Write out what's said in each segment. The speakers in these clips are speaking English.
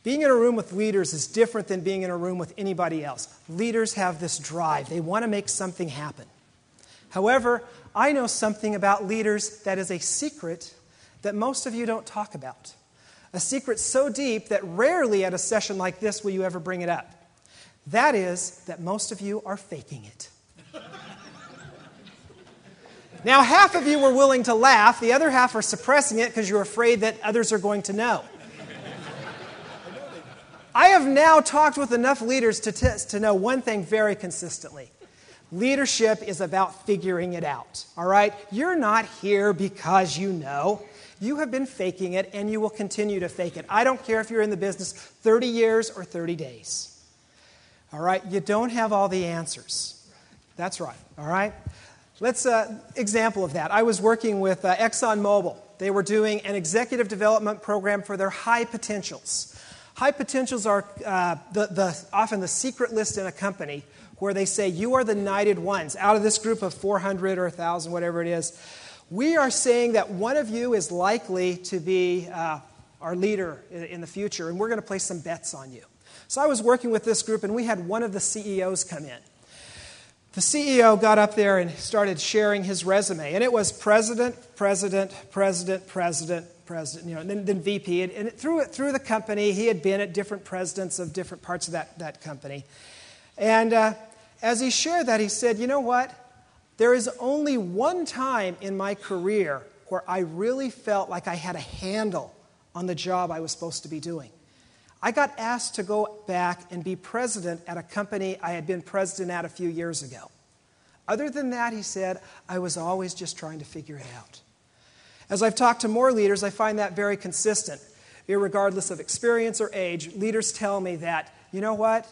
Being in a room with leaders is different than being in a room with anybody else. Leaders have this drive. They want to make something happen. However, I know something about leaders that is a secret that most of you don't talk about. A secret so deep that rarely at a session like this will you ever bring it up. That is that most of you are faking it. Now, half of you were willing to laugh. The other half are suppressing it because you're afraid that others are going to know. I have now talked with enough leaders to know one thing very consistently. Leadership is about figuring it out, all right? You're not here because you know. You have been faking it, and you will continue to fake it. I don't care if you're in the business 30 years or 30 days. All right? You don't have all the answers. That's right, all right? Let's example of that. I was working with ExxonMobil. They were doing an executive development program for their high potentials. High potentials are often the secret list in a company where they say, you are the knighted ones. Out of this group of 400 or 1,000, whatever it is, we are saying that one of you is likely to be our leader in the future, and we're going to place some bets on you. So I was working with this group, and we had one of the CEOs come in. The CEO got up there and started sharing his resume, and it was president, president, president, president, president, and then VP. And through the company, he had been at different presidents of different parts of that company. And as he shared that, he said, you know what? There is only one time in my career where I really felt like I had a handle on the job I was supposed to be doing. I got asked to go back and be president at a company I had been president at a few years ago. Other than that, he said, I was always just trying to figure it out. As I've talked to more leaders, I find that very consistent. Irregardless of experience or age, leaders tell me that, you know what?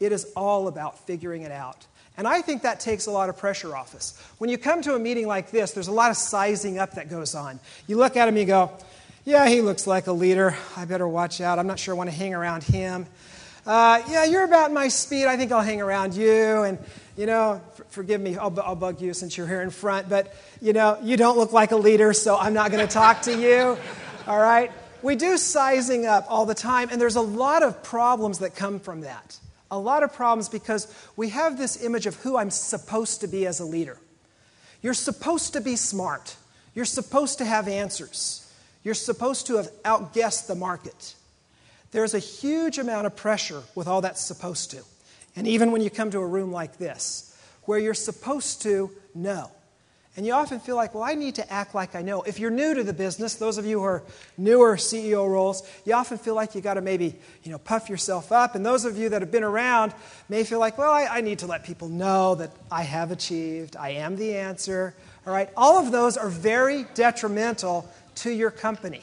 It is all about figuring it out. And I think that takes a lot of pressure off us. When you come to a meeting like this, there's a lot of sizing up that goes on. You look at him and you go, yeah, he looks like a leader. I better watch out. I'm not sure I want to hang around him. Yeah, you're about my speed. I think I'll hang around you. And, forgive me, I'll bug you since you're here in front. But, you don't look like a leader, so I'm not going to talk to you. All right? We do sizing up all the time, and there's a lot of problems that come from that. A lot of problems because we have this image of who I'm supposed to be as a leader. You're supposed to be smart. You're supposed to have answers. You're supposed to have outguessed the market. There's a huge amount of pressure with all that's supposed to. And even when you come to a room like this, where you're supposed to know. And you often feel like, well, I need to act like I know. If you're new to the business, those of you who are newer CEO roles, you often feel like you got to maybe, puff yourself up. And those of you that have been around may feel like, well, I need to let people know that I have achieved, I am the answer. All right, all of those are very detrimental to your company.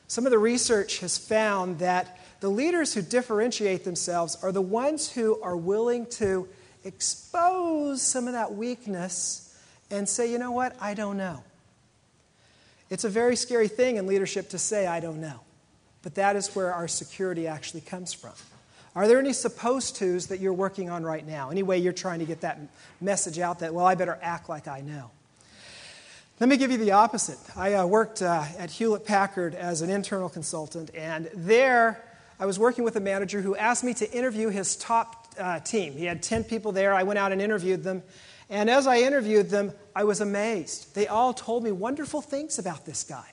Some of the research has found that the leaders who differentiate themselves are the ones who are willing to expose some of that weakness and say, you know what, I don't know. It's a very scary thing in leadership to say, I don't know. But that is where our security actually comes from. Are there any supposed tos that you're working on right now? Any way you're trying to get that message out that, well, I better act like I know? Let me give you the opposite. I worked at Hewlett-Packard as an internal consultant, and there I was working with a manager who asked me to interview his top team. He had 10 people there. I went out and interviewed them. And as I interviewed them, I was amazed. They all told me wonderful things about this guy.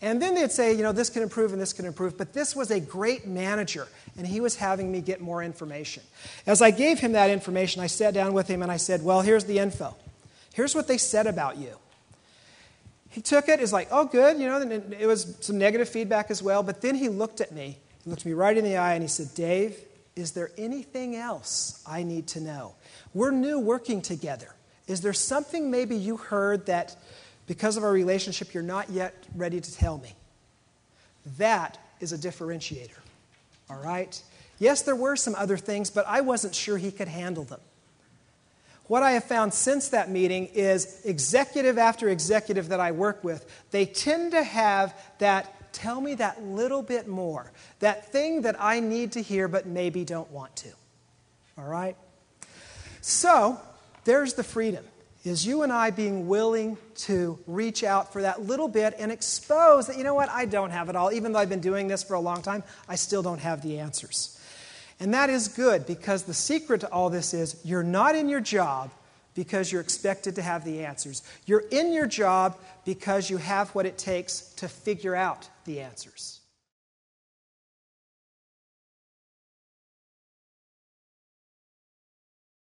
And then they'd say, this can improve and this can improve. But this was a great manager, and he was having me get more information. As I gave him that information, I sat down with him and I said, well, here's the info. Here's what they said about you. He took it, is like, oh, good, and it was some negative feedback as well. But then he looked at me right in the eye, and he said, Dave, is there anything else I need to know? We're new working together. Is there something maybe you heard that because of our relationship you're not yet ready to tell me? That is a differentiator, all right? Yes, there were some other things, but I wasn't sure he could handle them. What I have found since that meeting is executive after executive that I work with, they tend to have that, tell me that little bit more, that thing that I need to hear but maybe don't want to, all right? So, there's the freedom. is you and I being willing to reach out for that little bit and expose that, you know what, I don't have it all. Even though I've been doing this for a long time, I still don't have the answers. And that is good, because the secret to all this is you're not in your job because you're expected to have the answers. You're in your job because you have what it takes to figure out the answers.